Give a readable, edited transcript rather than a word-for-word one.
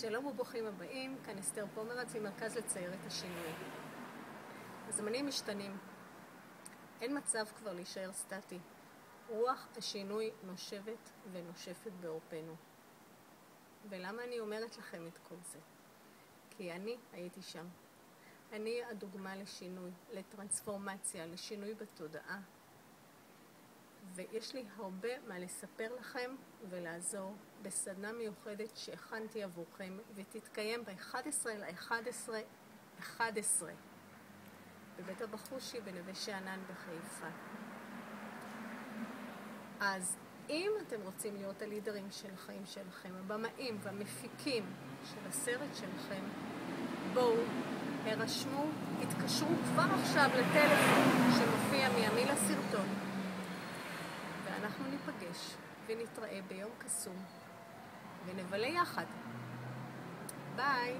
שלום וברוכים הבאים, כאן אסתר פומרץ ממרכז לצייר את השינוי. הזמנים משתנים. אין מצב כבר להישאר סטטי. רוח השינוי נושבת ונושפת בעורפנו. ולמה אני אומרת לכם את כל זה? כי אני הייתי שם. אני הדוגמה לשינוי, לטרנספורמציה, לשינוי בתודעה. ויש לי הרבה מה לספר לכם ולעזור בסדנה מיוחדת שהכנתי עבורכם ותתקיים ב-11/11/11 בבית הבחושי בנווה שאנן בחיפה. אז אם אתם רוצים להיות הלידרים של החיים שלכם, הבמאים והמפיקים של הסרט שלכם, בואו, הרשמו, התקשרו כבר עכשיו לטלפון שמופיע מימין לסרטון. ואנחנו ניפגש ונתראה ביום קסום ונבלה יחד. ביי.